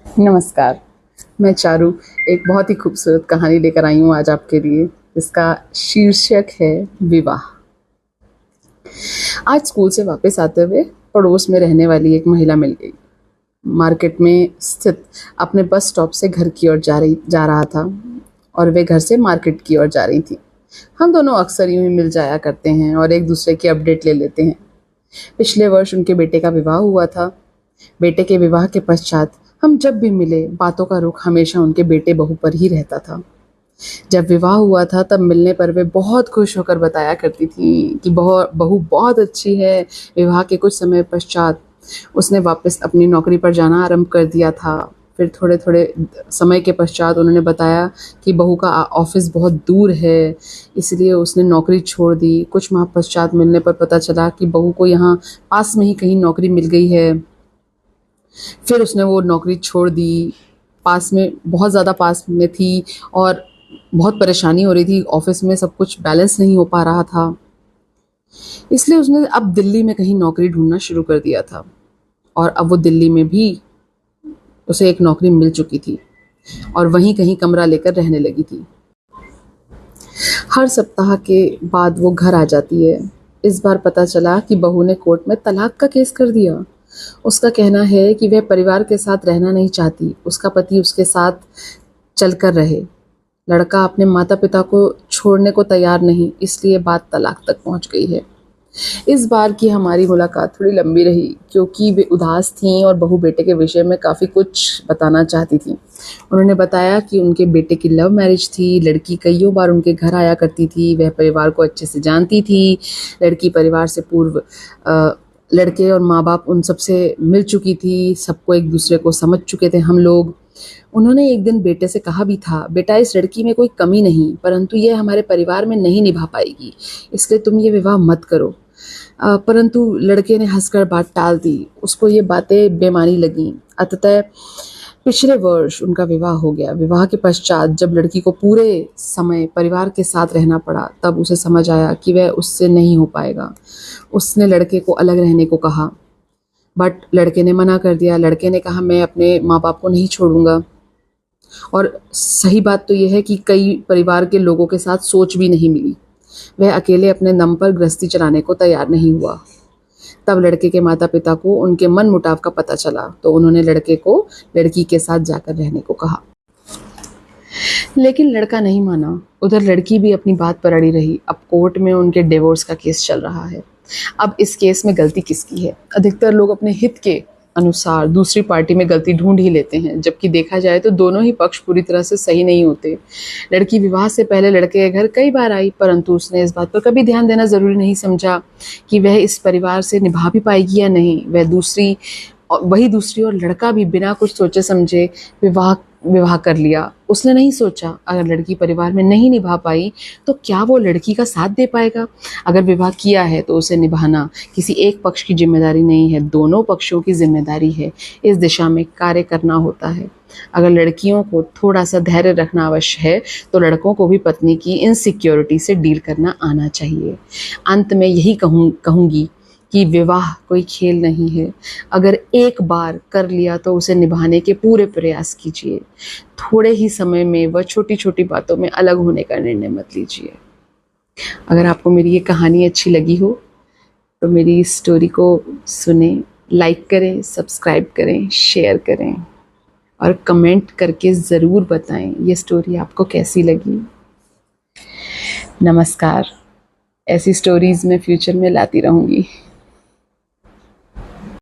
नमस्कार। मैं चारू एक बहुत ही खूबसूरत कहानी लेकर आई हूँ आज आपके लिए, जिसका शीर्षक है विवाह। आज स्कूल से वापस आते हुए पड़ोस में रहने वाली एक महिला मिल गई। मार्केट में स्थित अपने बस स्टॉप से घर की ओर जा रहा था और वे घर से मार्केट की ओर जा रही थी। हम दोनों अक्सर यूं ही मिल जाया करते हैं और एक दूसरे की अपडेट ले लेते हैं। पिछले वर्ष उनके बेटे का विवाह हुआ था। बेटे के विवाह के पश्चात हम जब भी मिले, बातों का रुख हमेशा उनके बेटे बहू पर ही रहता था। जब विवाह हुआ था तब मिलने पर वे बहुत खुश होकर बताया करती थी कि बहू बहुत अच्छी है। विवाह के कुछ समय पश्चात उसने वापस अपनी नौकरी पर जाना आरंभ कर दिया था। फिर थोड़े थोड़े समय के पश्चात उन्होंने बताया कि बहू का ऑफिस बहुत दूर है, इसलिए उसने नौकरी छोड़ दी। कुछ माह पश्चात मिलने पर पता चला कि बहू को यहाँ पास में ही कहीं नौकरी मिल गई है। फिर उसने वो नौकरी छोड़ दी। पास में, बहुत ज़्यादा पास में थी और बहुत परेशानी हो रही थी। ऑफिस में सब कुछ बैलेंस नहीं हो पा रहा था, इसलिए उसने अब दिल्ली में कहीं नौकरी ढूंढना शुरू कर दिया था। और अब वो दिल्ली में भी उसे एक नौकरी मिल चुकी थी और वहीं कहीं कमरा लेकर रहने लगी थी। हर सप्ताह के बाद वो घर आ जाती है। इस बार पता चला कि बहू ने कोर्ट में तलाक का केस कर दिया। उसका कहना है कि वह परिवार के साथ रहना नहीं चाहती, उसका पति उसके साथ चलकर रहे। लड़का अपने माता पिता को छोड़ने को तैयार नहीं, इसलिए बात तलाक तक पहुंच गई है। इस बार की हमारी मुलाकात थोड़ी लंबी रही क्योंकि वे उदास थीं और बहू बेटे के विषय में काफ़ी कुछ बताना चाहती थी। उन्होंने बताया कि उनके बेटे की लव मैरिज थी। लड़की कईयों बार उनके घर आया करती थी। वह परिवार को अच्छे से जानती थी। लड़की परिवार से पूर्व लड़के और माँ बाप उन सबसे मिल चुकी थी। सबको एक दूसरे को समझ चुके थे हम लोग। उन्होंने एक दिन बेटे से कहा भी था, बेटा इस लड़की में कोई कमी नहीं, परंतु ये हमारे परिवार में नहीं निभा पाएगी, इसलिए तुम ये विवाह मत करो। परंतु लड़के ने हंसकर बात टाल दी। उसको ये बातें बेमानी लगीं। अंततः पिछले वर्ष उनका विवाह हो गया। विवाह के पश्चात जब लड़की को पूरे समय परिवार के साथ रहना पड़ा, तब उसे समझ आया कि वह उससे नहीं हो पाएगा। उसने लड़के को अलग रहने को कहा, बट लड़के ने मना कर दिया। लड़के ने कहा, मैं अपने माँ बाप को नहीं छोड़ूंगा। और सही बात तो यह है कि कई परिवार के लोगों के साथ सोच भी नहीं मिली। वह अकेले अपने दम पर गृहस्थी चलाने को तैयार नहीं हुआ। तब लड़के के माता पिता को उनके मन मुटाव का पता चला, तो उन्होंने लड़के को लड़की के साथ जाकर रहने को कहा, लेकिन लड़का नहीं माना। उधर लड़की भी अपनी बात पर अड़ी रही। अब कोर्ट में उनके डिवोर्स का केस चल रहा है। अब इस केस में गलती किसकी है? अधिकतर लोग अपने हित के अनुसार दूसरी पार्टी में गलती ढूंढ ही लेते हैं, जबकि देखा जाए तो दोनों ही पक्ष पूरी तरह से सही नहीं होते। लड़की विवाह से पहले लड़के के घर कई बार आई, परंतु उसने इस बात पर कभी ध्यान देना जरूरी नहीं समझा कि वह इस परिवार से निभा भी पाएगी या नहीं। वही दूसरी और लड़का भी बिना कुछ सोचे समझे विवाह कर लिया। उसने नहीं सोचा, अगर लड़की परिवार में नहीं निभा पाई तो क्या वो लड़की का साथ दे पाएगा? अगर विवाह किया है तो उसे निभाना किसी एक पक्ष की जिम्मेदारी नहीं है, दोनों पक्षों की जिम्मेदारी है। इस दिशा में कार्य करना होता है। अगर लड़कियों को थोड़ा सा धैर्य रखना अवश्य है, तो लड़कों को भी पत्नी की इनसिक्योरिटी से डील करना आना चाहिए। अंत में यही कहूँगी कि विवाह कोई खेल नहीं है। अगर एक बार कर लिया तो उसे निभाने के पूरे प्रयास कीजिए। थोड़े ही समय में वह छोटी छोटी बातों में अलग होने का निर्णय मत लीजिए। अगर आपको मेरी ये कहानी अच्छी लगी हो तो मेरी इस स्टोरी को सुने, लाइक करें, सब्सक्राइब करें, शेयर करें और कमेंट करके ज़रूर बताएं ये स्टोरी आपको कैसी लगी। नमस्कार। ऐसी स्टोरीज़ मैं फ्यूचर में लाती रहूँगी।